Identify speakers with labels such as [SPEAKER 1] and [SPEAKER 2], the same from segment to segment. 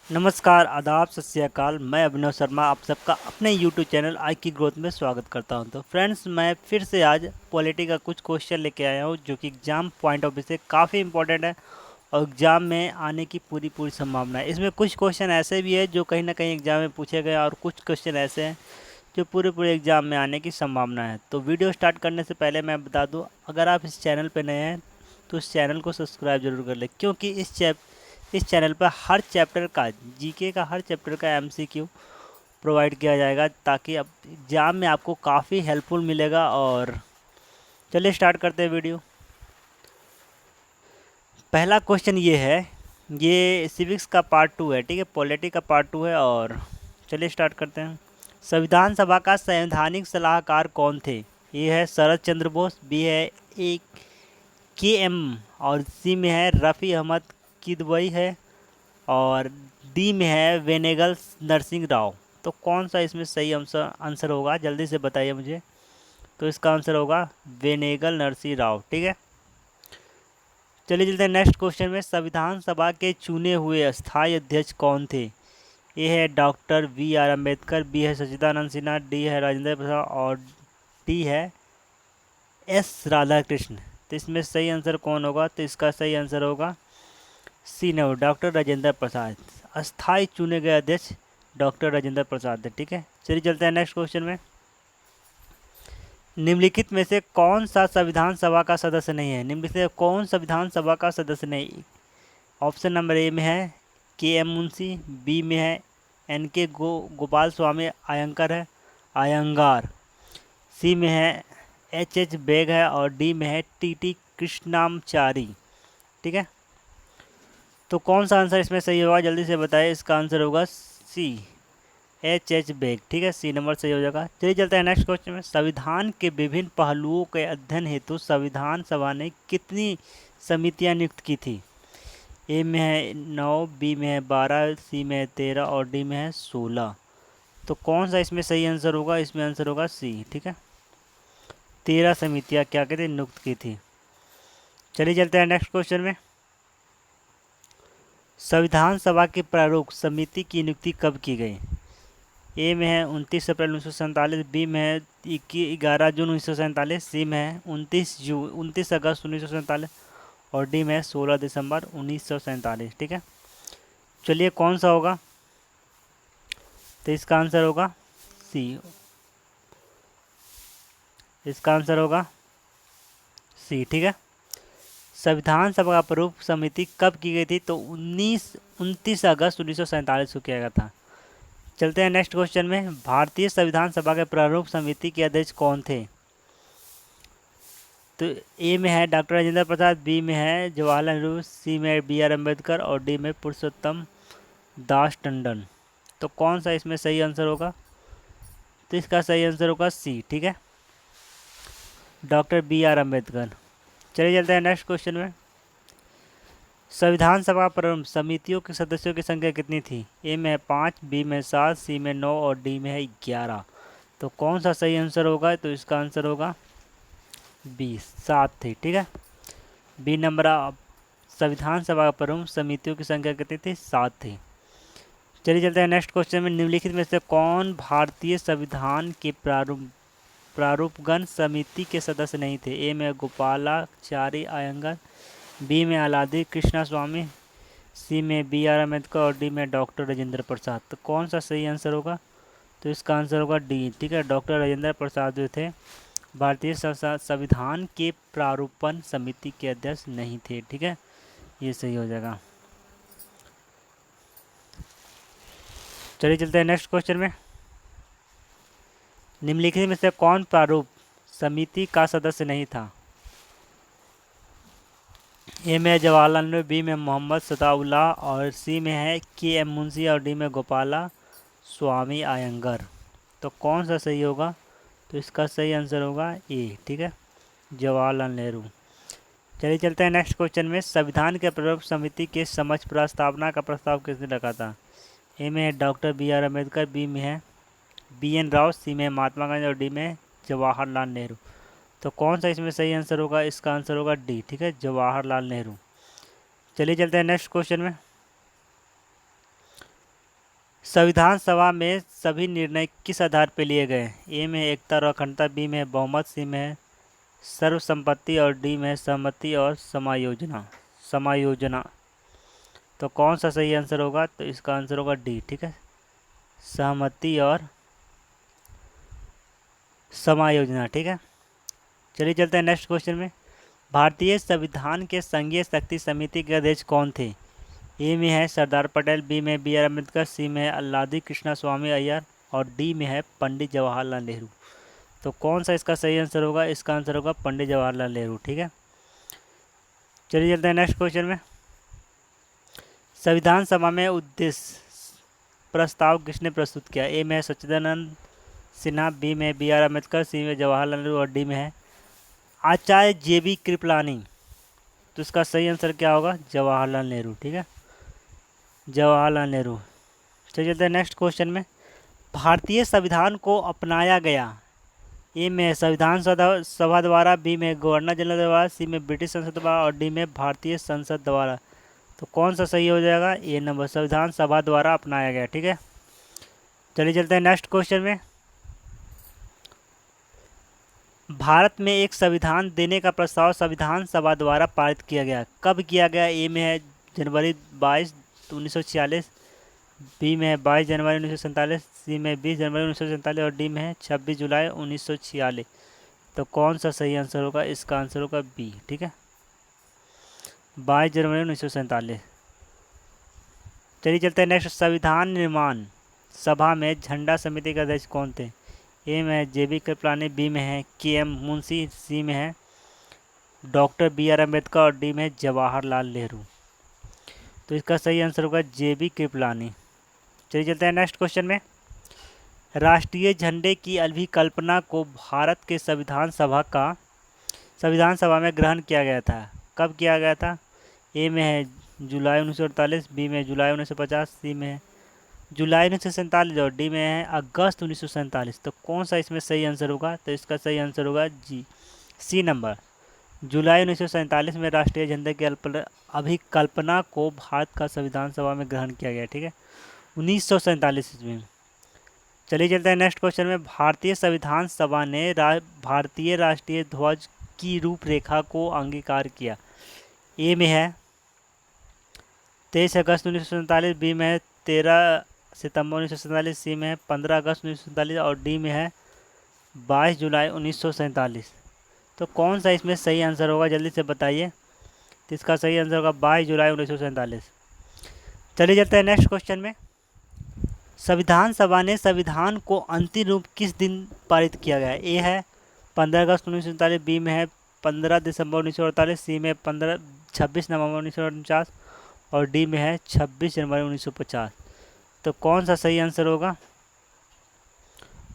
[SPEAKER 1] नमस्कार, आदाब, सत श्री अकाल। मैं अभिनव शर्मा आप सबका अपने यूट्यूब चैनल आई की ग्रोथ में स्वागत करता हूं। तो फ्रेंड्स, मैं फिर से आज पॉलिटी का कुछ क्वेश्चन लेके आया हूं जो कि एग्ज़ाम पॉइंट ऑफ व्यू से काफ़ी इंपॉर्टेंट है और एग्ज़ाम में आने की पूरी पूरी संभावना है। इसमें कुछ क्वेश्चन ऐसे भी है जो कहीं ना कहीं एग्ज़ाम में पूछे गए और कुछ क्वेश्चन ऐसे हैं जो पूरे पूरे एग्ज़ाम में आने की संभावना है। तो वीडियो स्टार्ट करने से पहले मैं बता दूँ, अगर आप इस चैनल पर नए हैं तो इस चैनल को सब्सक्राइब जरूर कर लें, क्योंकि इस चैनल पर हर चैप्टर का जीके का हर चैप्टर का एमसीक्यू प्रोवाइड किया जाएगा, ताकि अब एग्ज़ाम में आपको काफ़ी हेल्पफुल मिलेगा। और चलिए स्टार्ट करते हैं वीडियो। पहला क्वेश्चन ये है, ये सिविक्स का पार्ट 2 है, ठीक है, पॉलिटी का पार्ट 2 है। और चलिए स्टार्ट करते हैं। संविधान सभा का संवैधानिक सलाहकार कौन थे? ये है शरद चंद्र बोस, बी है ए के एम, और सी में है रफ़ी अहमद किदवई है, और डी में है वेनेगल नरसिंह राव। तो कौन सा इसमें सही आंसर होगा, जल्दी से बताइए मुझे। तो इसका आंसर होगा वेनेगल नरसिंह राव, ठीक है। चलिए चलते हैं नेक्स्ट क्वेश्चन में। संविधान सभा के चुने हुए स्थायी अध्यक्ष कौन थे? ए है doctor B R Ambedkar, B है सच्चिदानंद सिन्हा, डी है राजेंद्र प्रसाद, और डी है एस राधाकृष्ण। तो इसमें सही आंसर कौन होगा? तो इसका सही आंसर होगा सी नंबर, डॉक्टर राजेंद्र प्रसाद। अस्थायी चुने गए अध्यक्ष डॉक्टर राजेंद्र प्रसाद है, ठीक है। चलिए चलते हैं नेक्स्ट क्वेश्चन में। निम्नलिखित में से कौन सा संविधान सभा का सदस्य नहीं है? निम्नलिखित में कौन संविधान सभा का सदस्य नहीं? ऑप्शन नंबर ए में है के एम मुंशी, बी में है एन के गोपाल स्वामी अयंकर है अयंगार, सी में है एच एच बेग है, और डी में है टी टी कृष्णामचारी, ठीक है। तो कौन सा आंसर इसमें सही होगा, जल्दी से बताइए। इसका आंसर होगा सी एच एच बेग, ठीक है, सी नंबर सही हो जाएगा। चलिए चलते हैं नेक्स्ट क्वेश्चन में। संविधान के विभिन्न पहलुओं के अध्ययन हेतु संविधान सभा ने कितनी समितियां नियुक्त की थी? ए में है 9, बी में है 12, सी में है 13, और डी में है 16। तो कौन सा इसमें सही आंसर होगा? इसमें आंसर होगा सी, ठीक है, 13 समितियां क्या कहते हैं नियुक्त की थी। चलिए चलते हैं नेक्स्ट क्वेश्चन में। संविधान सभा की प्रारूप समिति की नियुक्ति कब की गई? ए में है 29 अप्रैल 1947, बी में है 11 जून 1947, सी में है 29 अगस्त 1947, और डी में है 16 दिसंबर 1947, ठीक है। चलिए कौन सा होगा? तो इसका आंसर होगा सी, इसका आंसर होगा सी, ठीक है। संविधान सभा का प्रारूप समिति कब की गई थी? तो 29 अगस्त 1947 को किया गया था। चलते हैं नेक्स्ट क्वेश्चन में। भारतीय संविधान सभा के प्रारूप समिति के अध्यक्ष कौन थे? तो ए में है डॉक्टर राजेंद्र प्रसाद, बी में है जवाहरलाल नेहरू, सी में बी आर अम्बेडकर, और डी में पुरुषोत्तम दास टंडन। तो कौन सा इसमें सही आंसर होगा? तो इसका सही आंसर होगा सी, ठीक है, डॉक्टर बी आर अम्बेडकर। चलिए चलते हैं नेक्स्ट क्वेश्चन में। संविधान सभा प्रारूप समितियों के सदस्यों की संख्या कितनी थी? ए में है 5, बी में 7, सी में 9, और डी में है 11। तो कौन सा सही आंसर होगा? तो इसका आंसर होगा बी, 7 थी, ठीक है, बी नंबर। संविधान सभा प्रमुख समितियों की संख्या कितनी थी? 7 थी। चलिए चलते हैं नेक्स्ट क्वेश्चन में। निम्नलिखित में से कौन भारतीय संविधान के प्रारूपगण समिति के सदस्य नहीं थे? ए में गोपालाचारी अयंगर, बी में अलादी कृष्णा स्वामी, सी में बी आर अम्बेडकर, और डी में डॉक्टर राजेंद्र प्रसाद। तो कौन सा सही आंसर होगा? तो इसका आंसर होगा डी, ठीक है, डॉक्टर राजेंद्र प्रसाद जो थे भारतीय संविधान के प्रारूपण समिति के अध्यक्ष नहीं थे, ठीक है, ये सही हो जाएगा। चलिए चलते हैं नेक्स्ट क्वेश्चन में। निम्नलिखित में से कौन प्रारूप समिति का सदस्य नहीं था? ए में जवाहरलाल नेहरू, बी में मोहम्मद सताउल्लाह, और सी में है के एम मुंशी, और डी में गोपाला स्वामी अयंगर। तो कौन सा सही होगा? तो इसका सही आंसर होगा ए, ठीक है, जवाहरलाल नेहरू। चलिए चलते हैं नेक्स्ट क्वेश्चन में। संविधान के प्रारूप समिति के समक्ष प्रस्तावना का प्रस्ताव किसने रखा था? ए में है doctor B R Ambedkar, B में है बी एन राव, सी में महात्मा गांधी, और डी में जवाहरलाल नेहरू। तो कौन सा इसमें सही आंसर होगा? इसका आंसर होगा डी, ठीक है, जवाहरलाल नेहरू। चलिए चलते हैं नेक्स्ट क्वेश्चन में। संविधान सभा में सभी निर्णय किस आधार पर लिए गए? ए में है एकता और अखंडता, बी में है बहुमत, सी में है सर्वसम्मति और डी में है सहमति और समायोजना। समायोजना। तो कौन सा सही आंसर होगा? तो इसका आंसर होगा डी। ठीक है, सहमति और समायोजना। ठीक है, चलिए चलते हैं नेक्स्ट क्वेश्चन में। भारतीय संविधान के संघीय शक्ति समिति के अध्यक्ष कौन थे? ए में है सरदार पटेल, बी में बी आर अम्बेडकर, सी में है अल्लादी कृष्णा स्वामी अय्यर और डी में है पंडित जवाहरलाल नेहरू। तो कौन सा इसका सही आंसर होगा? इसका आंसर होगा पंडित जवाहरलाल नेहरू। ठीक है, चलिए चलते हैं नेक्स्ट क्वेश्चन में। संविधान सभा में उद्देश्य प्रस्ताव किसने प्रस्तुत किया? ए में है सच्चिदानंद सिन्हा, बी में बी आर अम्बेडकर, सी में जवाहरलाल नेहरू और डी में है आचार्य जेबी कृपलानी। तो इसका सही आंसर क्या होगा? जवाहरलाल नेहरू। ठीक है, जवाहरलाल नेहरू। चलिए चलते हैं नेक्स्ट क्वेश्चन में। भारतीय संविधान को अपनाया गया। ए में संविधान सभा द्वारा, बी में गवर्नर जनरल द्वारा, सी में ब्रिटिश संसद द्वारा और डी में भारतीय संसद द्वारा। तो कौन सा सही हो जाएगा? ए नंबर, संविधान सभा द्वारा अपनाया गया। ठीक है, चलिए चलते हैं नेक्स्ट क्वेश्चन में। भारत में एक संविधान देने का प्रस्ताव संविधान सभा द्वारा पारित किया गया। कब किया गया? ए में है जनवरी 22, 1946, बी में है 22 जनवरी 1947, सी में 20 जनवरी 1947 और डी में है 26 जुलाई 1946। तो कौन सा सही आंसर होगा? इसका आंसर होगा बी। ठीक है, 22 जनवरी 1947। चलिए चलते हैं नेक्स्ट। संविधान निर्माण सभा में झंडा समिति के अध्यक्ष कौन थे? ए में है जेबी कृपलानी, बी में है के एम मुंशी, सी में है डॉक्टर बी आर अम्बेडकर और डी में है जवाहरलाल नेहरू। तो इसका सही आंसर होगा जेबी कृपलानी। चलिए चलते हैं नेक्स्ट क्वेश्चन में। राष्ट्रीय झंडे की अभिकल्पना को भारत के संविधान सभा में ग्रहण किया गया था। कब किया गया था? ए में है जुलाई 1948, बी में जुलाई 1950, सी में है जुलाई 1947 और डी में है अगस्त 1947। तो कौन सा इसमें सही आंसर होगा? तो इसका सही आंसर होगा जी, सी नंबर, जुलाई 1947 में राष्ट्रीय झंडे की अभिकल्पना को भारत का संविधान सभा में ग्रहण किया गया। ठीक है, 1947 ईस्वी में। चलिए चलते हैं नेक्स्ट क्वेश्चन में। भारतीय संविधान सभा ने भारतीय राष्ट्रीय ध्वज की रूपरेखा को अंगीकार किया। ए में है 23 अगस्त 1947, बी में है 13 सितंबर 1947, सी में है 15 अगस्त 1947 और डी में है 22 जुलाई 1947। तो कौन सा इसमें सही आंसर होगा? जल्दी से बताइए। तो इसका सही आंसर होगा 22 जुलाई 1947। चलिए जाते हैं नेक्स्ट क्वेश्चन में। संविधान सभा ने संविधान को अंतिम रूप किस दिन पारित किया गया? ए है 15 अगस्त 1947, बी में है 15 दिसंबर 1948, सी में 26 नवंबर 1949 और डी में है 26 जनवरी 1950। तो कौन सा सही आंसर होगा?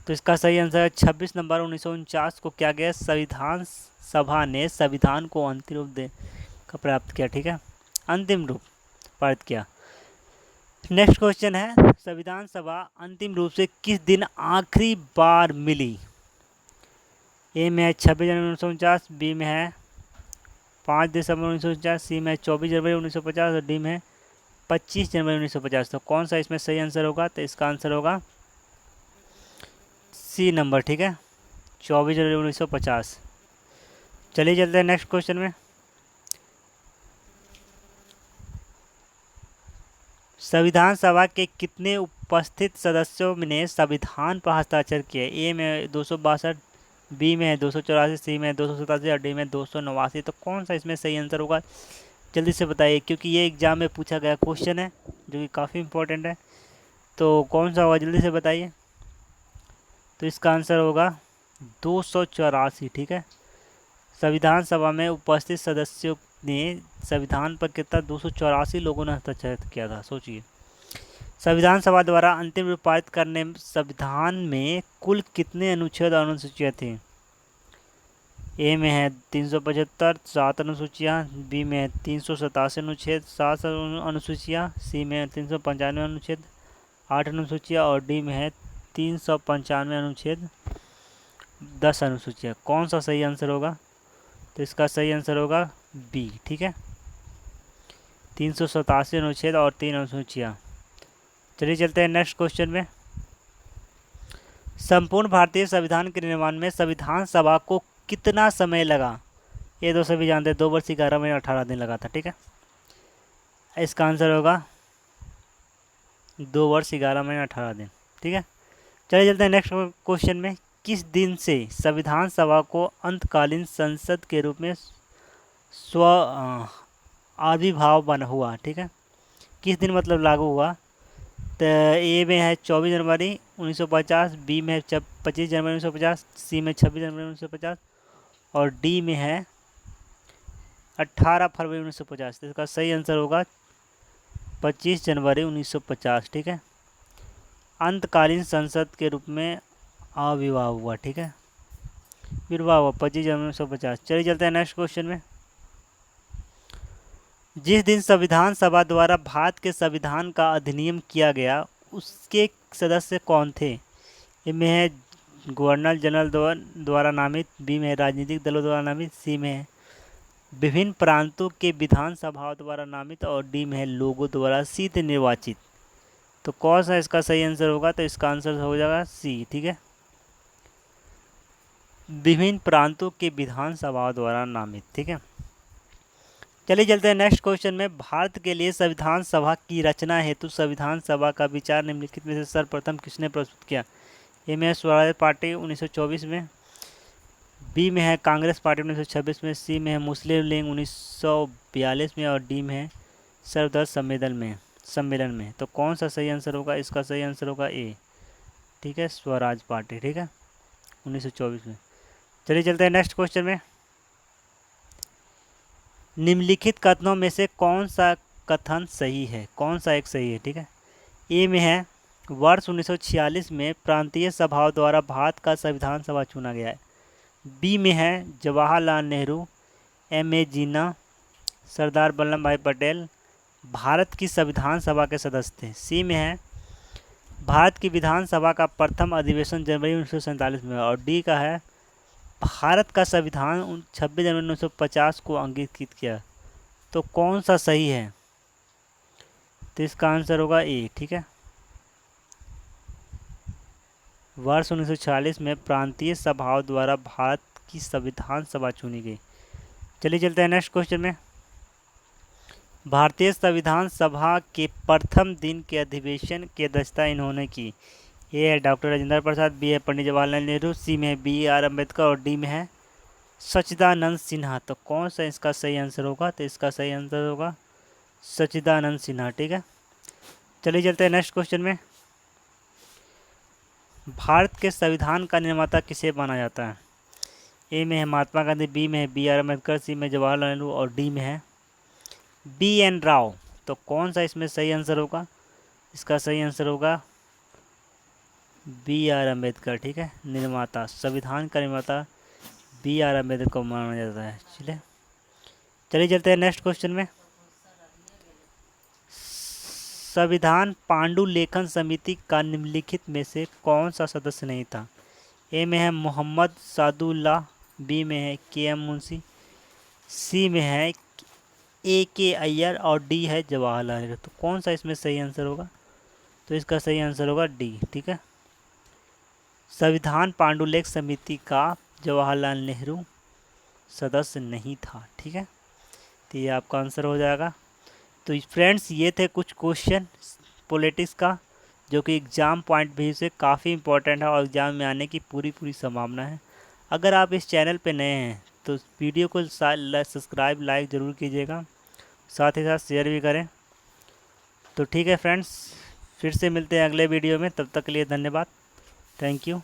[SPEAKER 1] तो इसका सही आंसर है 26 नवंबर 1949 को क्या गया? संविधान सभा ने संविधान को अंतिम रूप दे का प्राप्त किया। ठीक है, अंतिम रूप पारित किया। नेक्स्ट क्वेश्चन है, संविधान सभा अंतिम रूप से किस दिन आखिरी बार मिली? ए में है 26 जनवरी 1949, बी में है 5 दिसंबर 1949, सी में 24 जनवरी 1950 और डी में है 25 जनवरी 1950। तो कौन सा इसमें सही आंसर होगा? तो इसका आंसर होगा सी नंबर। ठीक है, 24 जनवरी 1950। चलिए चलते हैं नेक्स्ट क्वेश्चन में। संविधान सभा के कितने उपस्थित सदस्यों ने संविधान पर हस्ताक्षर किए? ए में 262, बी में 284, सी में 287 और डी में 289। तो कौन सा इसमें सही आंसर होगा? जल्दी से बताइए, क्योंकि ये एग्जाम में पूछा गया क्वेश्चन है जो कि काफ़ी इंपॉर्टेंट है। तो कौन सा होगा? जल्दी से बताइए। तो इसका आंसर होगा 284। ठीक है, संविधान सभा में उपस्थित सदस्यों ने संविधान पर कितना 284 लोगों ने हस्ताक्षर किया था, सोचिए। संविधान सभा द्वारा अंतिम रूप पारित करने संविधान में कुल कितने अनुच्छेद और अनुसूचियाँ थी? ए में है 375 7 अनुसूचियाँ, बी में है 387 अनुच्छेद 7 अनुसूचियाँ, सी में 395 अनुच्छेद 8 अनुसूचियाँ और डी में है 395 अनुच्छेद 10 अनुसूचियाँ। कौन सा सही आंसर होगा? तो इसका सही आंसर होगा बी। ठीक है, 387 अनुच्छेद और 3 अनुसूचियाँ। चलिए चलते हैं नेक्स्ट क्वेश्चन में। संपूर्ण भारतीय संविधान के निर्माण में संविधान सभा को कितना समय लगा? ये तो सभी जानते हैं, 2 वर्ष 11 महीने 18 दिन लगा था। ठीक है, इसका आंसर होगा 2 वर्ष 11 महीने 18 दिन। ठीक है, चलिए चलते हैं नेक्स्ट क्वेश्चन में। किस दिन से संविधान सभा को अंतकालीन संसद के रूप में स्व आविर्भाव बना हुआ? ठीक है, किस दिन मतलब लागू हुआ? तो ए में है 24 जनवरी 1950, बी में है 25 जनवरी 1950, सी में 26 जनवरी 1950 और डी में है 18 फरवरी 1950। तो इसका सही आंसर होगा 25 जनवरी 1950। ठीक है, अंतकालीन संसद के रूप में आविर्भाव हुआ। ठीक है, विर्भाव हुआ 25 जनवरी 1950। चलिए चलते हैं नेक्स्ट क्वेश्चन में। जिस दिन संविधान सभा द्वारा भारत के संविधान का अधिनियम किया गया उसके सदस्य कौन थे? इनमें है गवर्नर जनरल द्वारा नामित, बी में है राजनीतिक दलों द्वारा नामित, सी में है विभिन्न प्रांतों के विधानसभाओं द्वारा नामित और डी में है लोगों द्वारा सीधे निर्वाचित। तो कौन सा इसका सही आंसर होगा? तो इसका आंसर हो जाएगा सी। ठीक है, विभिन्न प्रांतों के विधानसभाओं द्वारा नामित। ठीक है, चलिए चलते हैं नेक्स्ट क्वेश्चन में। भारत के लिए संविधान सभा की रचना हेतु संविधान सभा का विचार निम्नलिखित में से सर्वप्रथम किसने प्रस्तुत किया? ए में है स्वराज पार्टी 1924 में, बी में है कांग्रेस पार्टी 1926 में, सी में है मुस्लिम लीग 1942 में और डी में है सर्वदल सम्मेलन में। तो कौन सा सही आंसर होगा? इसका सही आंसर होगा ए। ठीक है, स्वराज पार्टी। ठीक है, 1924 में। चलिए चलते हैं नेक्स्ट क्वेश्चन में। निम्नलिखित कथनों में से कौन सा कथन सही है? कौन सा एक सही है? ठीक है, ए में है वर्ष 1946 में प्रांतीय सभाओं द्वारा भारत का संविधान सभा चुना गया है, बी में है जवाहरलाल नेहरू, एम ए जिन्ना, सरदार वल्लभ भाई पटेल भारत की संविधान सभा के सदस्य थे, सी में है भारत की विधानसभा का प्रथम अधिवेशन जनवरी 1947 में और डी का है भारत का संविधान 26 जनवरी 1950 को अंकित किया। तो कौन सा सही है? तो इसका आंसर होगा ए। ठीक है, वर्ष 1946 में प्रांतीय सभाओं द्वारा भारत की संविधान सभा चुनी गई। चलिए चलते हैं नेक्स्ट क्वेश्चन में। भारतीय संविधान सभा के प्रथम दिन के अधिवेशन की अध्यक्षता इन्होंने की। ए है डॉक्टर राजेंद्र प्रसाद, बी है पंडित जवाहरलाल नेहरू, सी में है बी आर अम्बेडकर और डी में है सच्चिदानंद सिन्हा। तो कौन सा इसका सही आंसर होगा? तो इसका सही आंसर होगा सच्चिदानंद सिन्हा। ठीक है, चलिए चलते हैं नेक्स्ट क्वेश्चन में। भारत के संविधान का निर्माता किसे माना जाता है? ए में है महात्मा गांधी, बी में है बी आर अम्बेडकर, सी में जवाहरलाल नेहरू और डी में है बी एन राव। तो कौन सा इसमें सही आंसर होगा? इसका सही आंसर होगा बी आर अम्बेडकर। ठीक है, निर्माता, संविधान का निर्माता बी आर अम्बेडकर को माना जाता है। चलिए चलते हैं नेक्स्ट क्वेश्चन में। संविधान पांडुलेखन समिति का निम्नलिखित में से कौन सा सदस्य नहीं था? ए में है मोहम्मद सादुल्लाह, बी में है के एम मुंशी, सी में है ए के अय्यर और डी है जवाहरलाल नेहरू। तो कौन सा इसमें सही आंसर होगा? तो इसका सही आंसर होगा डी। ठीक है, संविधान पांडुलेख समिति का जवाहरलाल नेहरू सदस्य नहीं था। ठीक है, तो ये आपका आंसर हो जाएगा। तो फ्रेंड्स, ये थे कुछ क्वेश्चन पॉलिटिक्स का जो कि एग्ज़ाम पॉइंट व्यू से काफ़ी इंपॉर्टेंट है और एग्ज़ाम में आने की पूरी संभावना है। अगर आप इस चैनल पे नए हैं तो वीडियो को सब्सक्राइब लाइक ज़रूर कीजिएगा, साथ ही साथ शेयर भी करें। तो ठीक है फ्रेंड्स, फिर से मिलते हैं अगले वीडियो में, तब तक के लिए धन्यवाद। Thank you.